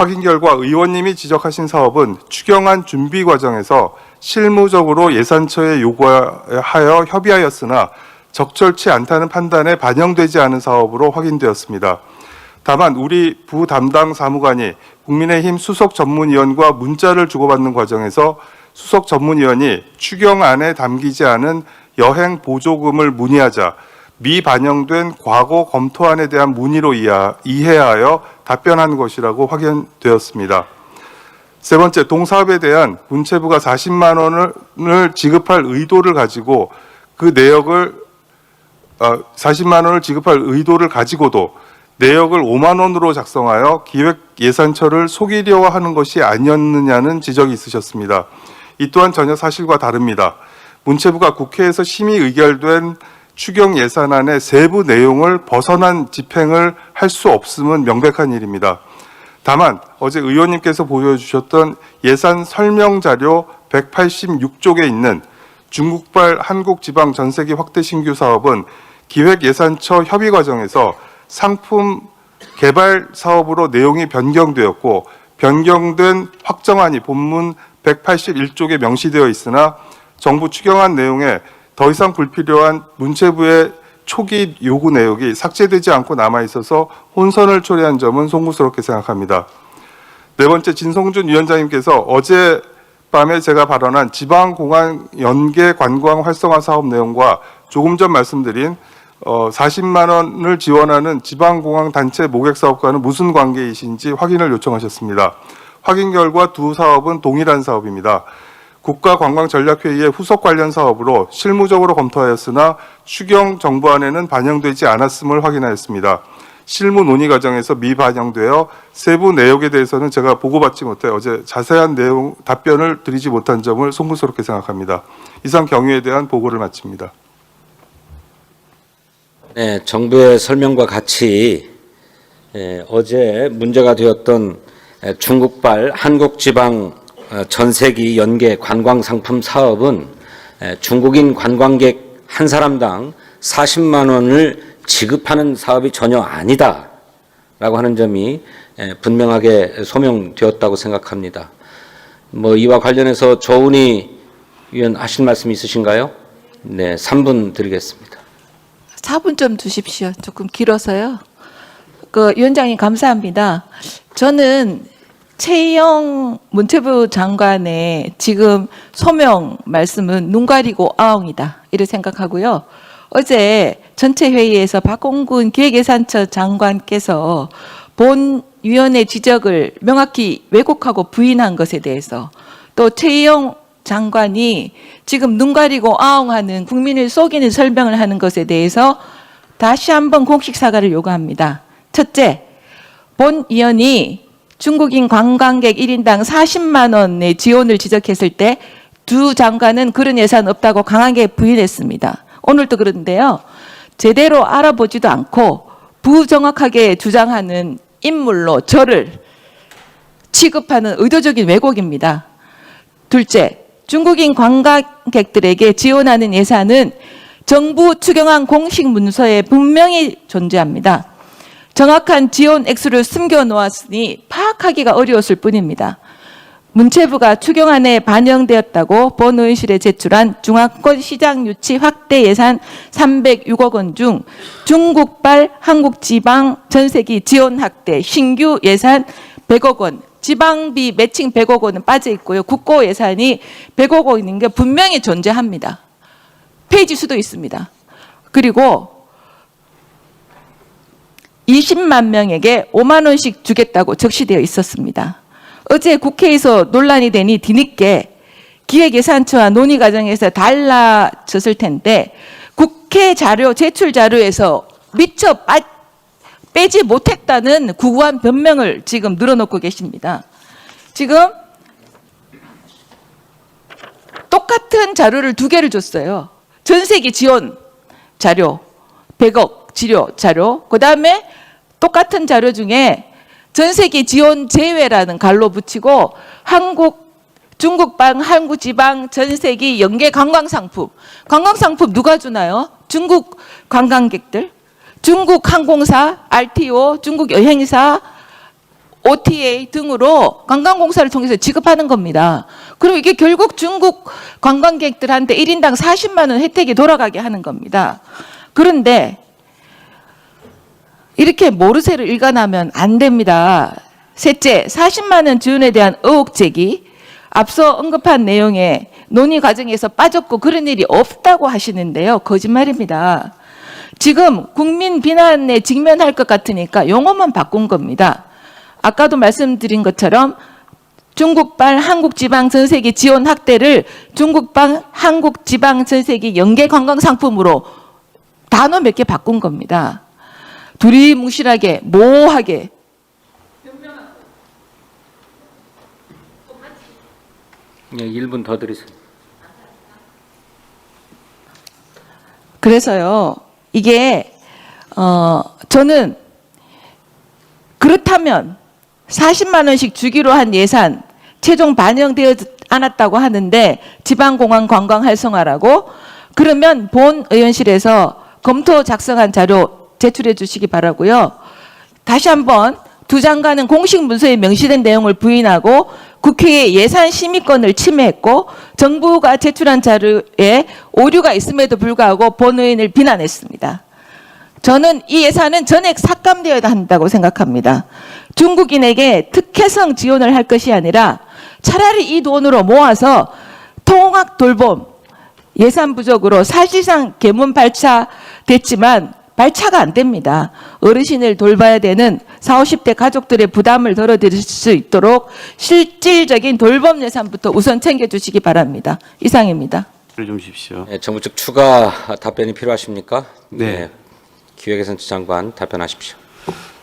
확인 결과 의원님이 지적하신 사업은 추경안 준비 과정에서 실무적으로 예산처에 요구하여 협의하였으나 적절치 않다는 판단에 반영되지 않은 사업으로 확인되었습니다. 다만 우리 부 담당 사무관이 국민의힘 수석 전문위원과 문자를 주고받는 과정에서 수석 전문위원이 추경안에 담기지 않은 여행 보조금을 문의하자 미반영된 과거 검토안에 대한 문의로 이해하여 답변한 것이라고 확인되었습니다. 세 번째, 동사업에 대한 문체부가 40만 원을 지급할 의도를 가지고 그 내역을 40만 원을 지급할 의도를 가지고도 내역을 5만 원으로 작성하여 기획예산처를 속이려 하는 것이 아니었느냐는 지적이 있으셨습니다. 이 또한 전혀 사실과 다릅니다. 문체부가 국회에서 심의 의결된 추경 예산안의 세부 내용을 벗어난 집행을 할 수 없음은 명백한 일입니다. 다만 어제 의원님께서 보여주셨던 예산 설명 자료 186쪽에 있는 중국발 한국지방 전세기 확대 신규 사업은 기획예산처 협의 과정에서 상품 개발 사업으로 내용이 변경되었고 변경된 확정안이 본문 181쪽에 명시되어 있으나 정부 추경안 내용에 더 이상 불필요한 문체부의 초기 요구 내역이 삭제되지 않고 남아있어서 혼선을 초래한 점은 송구스럽게 생각합니다. 네 번째, 진성준 위원장님께서 어젯밤에 제가 발언한 지방공항 연계 관광 활성화 사업 내용과 조금 전 말씀드린 40만 원을 지원하는 지방공항 단체 모객 사업과는 무슨 관계이신지 확인을 요청하셨습니다. 확인 결과 두 사업은 동일한 사업입니다. 국가관광전략회의의 후속 관련 사업으로 실무적으로 검토하였으나 추경 정부안에는 반영되지 않았음을 확인하였습니다. 실무 논의 과정에서 미반영되어 세부 내역에 대해서는 제가 보고받지 못해 어제 자세한 내용 답변을 드리지 못한 점을 송구스럽게 생각합니다. 이상 경위에 대한 보고를 마칩니다. 네, 정부의 설명과 같이 어제 문제가 되었던 중국발 한국지방 전세기 연계 관광상품 사업은 중국인 관광객 한 사람당 40만 원을 지급하는 사업이 전혀 아니다라고 하는 점이 분명하게 소명되었다고 생각합니다. 이와 관련해서 조은희 위원 하실 말씀 있으신가요? 네, 3분 드리겠습니다. 4분 좀 주십시오. 조금 길어서요. 위원장님 감사합니다. 저는 최영 문체부 장관의 지금 소명 말씀은 눈 가리고 아웅이다 이렇게 생각하고요. 어제 전체 회의에서 박홍근 기획예산처 장관께서 본 위원회 지적을 명확히 왜곡하고 부인한 것에 대해서 또 최영 장관이 지금 눈 가리고 아웅하는 국민을 속이는 설명을 하는 것에 대해서 다시 한번 공식 사과를 요구합니다. 첫째, 본 위원이 중국인 관광객 1인당 40만 원의 지원을 지적했을 때 두 장관은 그런 예산 없다고 강하게 부인했습니다. 오늘도 그런데요. 제대로 알아보지도 않고 부정확하게 주장하는 인물로 저를 취급하는 의도적인 왜곡입니다. 둘째, 중국인 관광객들에게 지원하는 예산은 정부 추경안 공식 문서에 분명히 존재합니다. 정확한 지원 액수를 숨겨놓았으니 파악하기가 어려웠을 뿐입니다. 문체부가 추경안에 반영되었다고 본 의원실에 제출한 중앙권 시장 유치 확대 예산 306억 원 중 중국발 한국지방 전세기 지원 확대 신규 예산 100억 원, 지방비 매칭 100억 원은 빠져 있고요. 국고 예산이 100억 원인 게 분명히 존재합니다. 페이지 수도 있습니다. 그리고 20만 명에게 5만 원씩 주겠다고 적시되어 있었습니다. 어제 국회에서 논란이 되니 뒤늦게 기획예산처와 논의 과정에서 달라졌을 텐데 국회 자료, 제출 자료에서 미처 빼지 못했다는 구구한 변명을 지금 늘어놓고 계십니다. 지금 똑같은 자료를 두 개를 줬어요. 전세기 지원 자료, 100억 지료 자료, 그 다음에 똑같은 자료 중에 전세기 지원 제외라는 갈로 붙이고 중국방 한국지방 전세기 연계 관광상품. 관광상품 누가 주나요? 중국 관광객들, 중국 항공사, RTO, 중국 여행사 OTA 등으로 관광공사를 통해서 지급하는 겁니다. 그럼 이게 결국 중국 관광객들한테 1인당 40만 원 혜택이 돌아가게 하는 겁니다. 그런데 이렇게 모르쇠를 일관하면 안 됩니다. 셋째, 40만 원 지원에 대한 의혹 제기. 앞서 언급한 내용에 논의 과정에서 빠졌고 그런 일이 없다고 하시는데요. 거짓말입니다. 지금 국민 비난에 직면할 것 같으니까 용어만 바꾼 겁니다. 아까도 말씀드린 것처럼 중국발 한국지방전세기 지원 확대를 중국발 한국지방전세기 연계관광상품으로 단어 몇 개 바꾼 겁니다. 두리뭉실하게 모호하게 네, 1분 더 드리세요. 그래서요, 이게, 저는 그렇다면 40만 원씩 주기로 한 예산 최종 반영되지 않았다고 하는데 지방공항 관광 활성화라고 그러면 본 의원실에서 검토 작성한 자료 제출해 주시기 바라고요. 다시 한번 두 장관은 공식 문서에 명시된 내용을 부인하고 국회의 예산 심의권을 침해했고 정부가 제출한 자료에 오류가 있음에도 불구하고 본 의원을 비난했습니다. 저는 이 예산은 전액 삭감되어야 한다고 생각합니다. 중국인에게 특혜성 지원을 할 것이 아니라 차라리 이 돈으로 모아서 통학 돌봄 예산 부족으로 사실상 계문 발차됐지만 발차가 안 됩니다. 어르신을 돌봐야 되는 40, 50대 가족들의 부담을 덜어드릴 수 있도록 실질적인 돌봄 예산부터 우선 챙겨주시기 바랍니다. 이상입니다. 좀 주십시오. 네, 정부 측 추가 답변이 필요하십니까? 네. 기획예산처 장관 답변하십시오.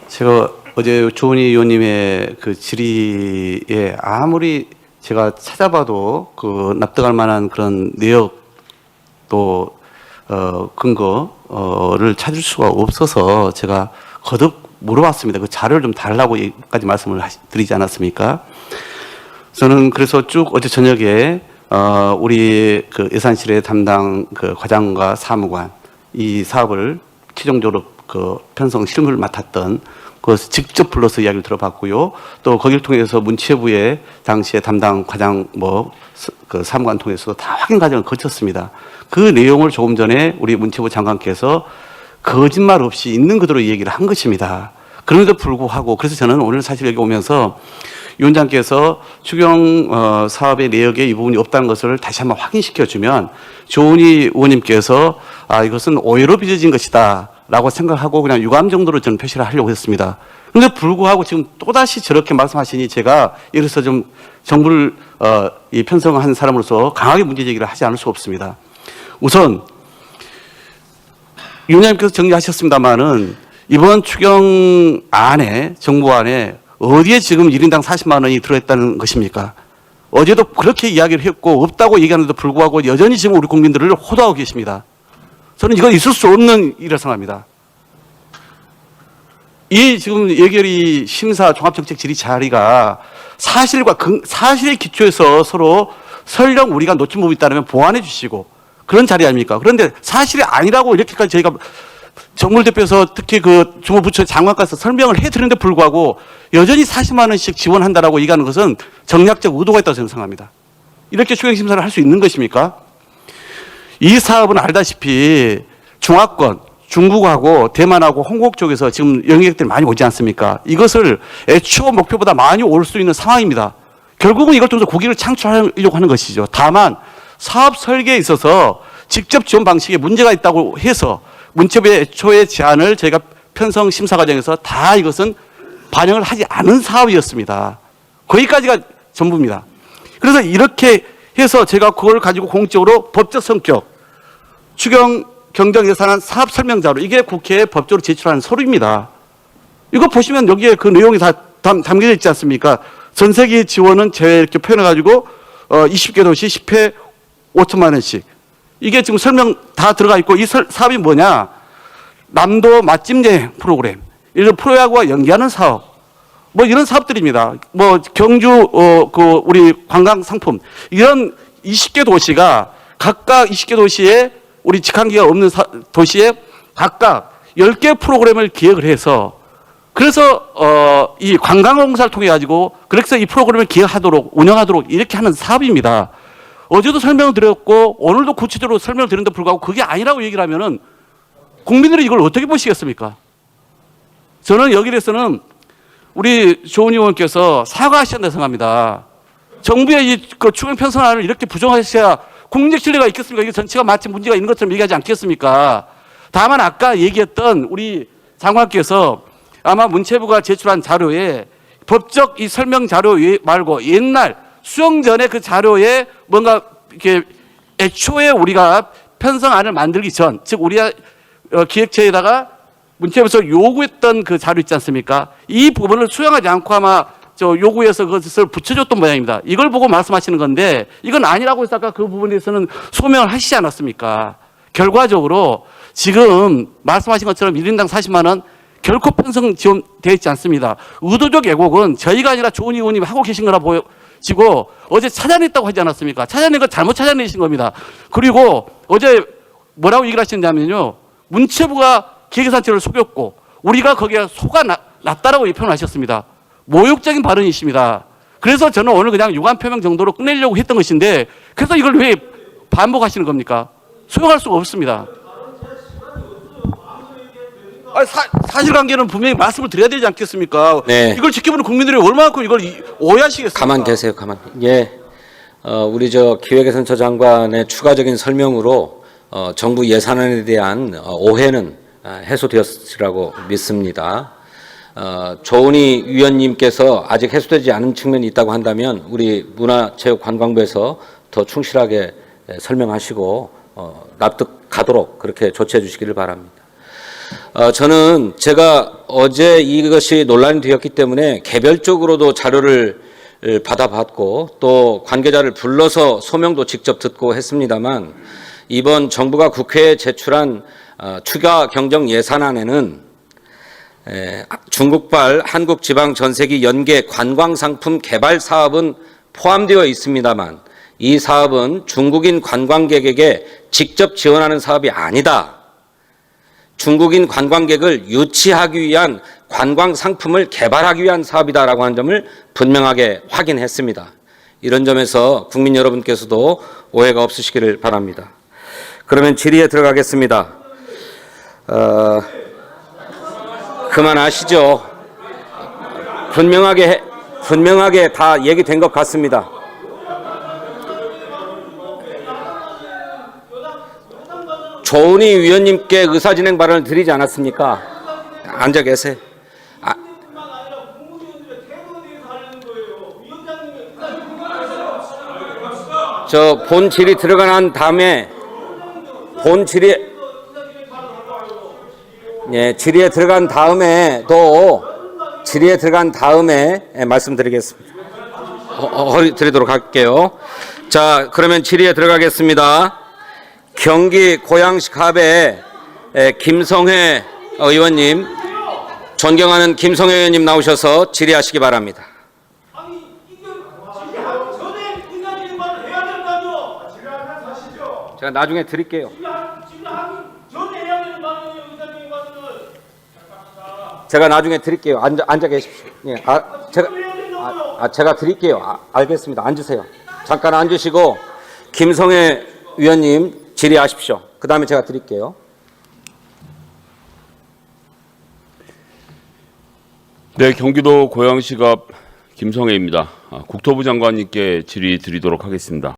제가 어제 조은희 의원님의 그 질의에 아무리 제가 찾아봐도 그 납득할 만한 그런 내역 또 근거를 찾을 수가 없어서 제가 거듭 물어봤습니다. 그 자료를 좀 달라고까지 말씀을 드리지 않았습니까? 저는 그래서 쭉 어제 저녁에 우리 그 예산실의 담당 그 과장과 사무관 이 사업을 최종적으로 그 편성 실무를 맡았던 그것을 직접 불러서 이야기를 들어봤고요. 또 거기를 통해서 문체부의 당시에 담당 과장 그 사무관 통해서도 다 확인 과정을 거쳤습니다. 그 내용을 조금 전에 우리 문체부 장관께서 거짓말 없이 있는 그대로 얘기를 한 것입니다. 그럼에도 불구하고 그래서 저는 오늘 사실 여기 오면서 위원장께서 추경 사업의 내역에 이 부분이 없다는 것을 다시 한번 확인시켜주면 조은희 의원님께서 이것은 오해로 빚어진 것이다 라고 생각하고 그냥 유감 정도로 저는 표시를 하려고 했습니다. 그런데 불구하고 지금 또다시 저렇게 말씀하시니 제가 이래서 좀 정부를 이 편성한 사람으로서 강하게 문제제기를 하지 않을 수 없습니다. 우선 위원장님께서 정리하셨습니다마는 이번 추경 안에 정부 안에 어디에 지금 1인당 40만 원이 들어있다는 것입니까? 어제도 그렇게 이야기를 했고 없다고 얘기하는데도 불구하고 여전히 지금 우리 국민들을 호도하고 계십니다. 저는 이건 있을 수 없는 일이라 생각합니다. 이 지금 예결위 심사 종합정책 질의 자리가 사실에 기초해서 서로 설령 우리가 놓친 부분이 있다면 보완해 주시고 그런 자리 아닙니까? 그런데 사실이 아니라고 이렇게까지 저희가 정무를 대표해서 특히 그 주무부처 장관께서 설명을 해드리는데 불구하고 여전히 40만 원씩 지원한다라고 얘기하는 것은 정략적 의도가 있다고 저는 생각합니다. 이렇게 추경심사를 할 수 있는 것입니까? 이 사업은 알다시피 중화권, 중국하고 대만하고 홍콩 쪽에서 지금 여행객들이 많이 오지 않습니까? 이것을 애초 목표보다 많이 올 수 있는 상황입니다. 결국은 이걸 통해서 고객을 창출하려고 하는 것이죠. 다만 사업 설계에 있어서 직접 지원 방식에 문제가 있다고 해서 문체부의 애초의 제안을 저희가 편성 심사 과정에서 다 이것은 반영을 하지 않은 사업이었습니다. 거기까지가 전부입니다. 그래서 이렇게 해서 제가 그걸 가지고 공적으로 법적 성격, 추경 경정 예산안 사업 설명자로 이게 국회에 법적으로 제출하는 서류입니다. 이거 보시면 여기에 그 내용이 다 담겨져 있지 않습니까? 전세기 지원은 제외 이렇게 표현해가지고 20개 도시 10회 5천만 원씩. 이게 지금 설명 다 들어가 있고 이 사업이 뭐냐? 남도 맛집 여행 프로그램, 이런 프로야구와 연계하는 사업, 뭐 이런 사업들입니다. 뭐 경주 그 우리 관광 상품 이런 20개 도시가 각각 20개 도시에 우리 직항기가 없는 도시에 각각 10개 프로그램을 기획을 해서 그래서 이 관광공사를 통해 가지고 그래서 이 프로그램을 기획하도록 운영하도록 이렇게 하는 사업입니다. 어제도 설명을 드렸고 오늘도 구체적으로 설명을 드렸는데 불구하고 그게 아니라고 얘기를 하면은 국민들이 이걸 어떻게 보시겠습니까? 저는 여기에 대해서는 우리 조은희 의원께서 사과하셔야 된다고 생각합니다. 정부의 그 추경 편성안을 이렇게 부정하셔야 국민적 신뢰가 있겠습니까? 이게 전체가 마치 문제가 있는 것처럼 얘기하지 않겠습니까? 다만 아까 얘기했던 우리 장관께서 아마 문체부가 제출한 자료에 법적 이 설명 자료 말고 옛날 수용 전에 그 자료에 뭔가 이렇게 애초에 우리가 편성안을 만들기 전, 즉 우리 기획처에다가 문체부에서 요구했던 그 자료 있지 않습니까? 이 부분을 수용하지 않고 아마 요구해서 그것을 붙여줬던 모양입니다. 이걸 보고 말씀하시는 건데 이건 아니라고 해서 아까 그 부분에 대해서는 소명을 하시지 않았습니까? 결과적으로 지금 말씀하신 것처럼 1인당 40만 원 결코 편성 지원되어 있지 않습니다. 의도적 왜곡은 저희가 아니라 조은희 의원님이 하고 계신 거라 보여지고 어제 찾아냈다고 하지 않았습니까? 찾아낸 거 잘못 찾아내신 겁니다. 그리고 어제 뭐라고 얘기를 하셨냐면요. 문체부가 기획예산처를 속였고 우리가 거기에 났다라고 표현하셨습니다. 모욕적인 발언이십니다. 그래서 저는 오늘 그냥 유감 표명 정도로 끝내려고 했던 것인데 그래서 이걸 왜 반복하시는 겁니까? 수용할 수가 없습니다. 사실관계는 분명히 말씀을 드려야 되지 않겠습니까? 네. 이걸 지켜보는 국민들이 얼마만큼 이걸 오해하시겠습니까? 가만 계세요, 가만. 예, 우리 기획예산처 장관의 추가적인 설명으로 정부 예산안에 대한 오해는 해소되었으라고 믿습니다. 조은희 위원님께서 아직 해소되지 않은 측면이 있다고 한다면 우리 문화체육관광부에서 더 충실하게 설명하시고 납득가도록 그렇게 조치해 주시기를 바랍니다. 저는 제가 어제 이것이 논란이 되었기 때문에 개별적으로도 자료를 받아봤고 또 관계자를 불러서 소명도 직접 듣고 했습니다만 이번 정부가 국회에 제출한 추가 경정 예산안에는 중국발 한국지방전세기 연계 관광상품 개발 사업은 포함되어 있습니다만 이 사업은 중국인 관광객에게 직접 지원하는 사업이 아니다. 중국인 관광객을 유치하기 위한 관광상품을 개발하기 위한 사업이다라고 하는 점을 분명하게 확인했습니다. 이런 점에서 국민 여러분께서도 오해가 없으시기를 바랍니다. 그러면 질의에 들어가겠습니다. 그만하시죠. 분명하게 다 얘기된 것 같습니다. 조은희 위원님께 의사진행 발언을 드리지 않았습니까? 앉아 계세요. 저 본 질의 들어간 다음에 질의에 들어간 다음에 말씀드리겠습니다. 허리 드리도록 할게요. 자, 그러면 질의에 들어가겠습니다. 경기 고양시 갑의 김성회 의원님, 존경하는 김성회 의원님 나오셔서 질의하시기 바랍니다. 제가 나중에 드릴게요. 제가 나중에 드릴게요. 앉아 계십시오. 예, 제가 드릴게요. 알겠습니다. 앉으세요. 잠깐 앉으시고 김성회 위원님 질의하십시오. 그 다음에 제가 드릴게요. 네, 경기도 고양시갑 김성혜입니다. 국토부 장관님께 질의 드리도록 하겠습니다.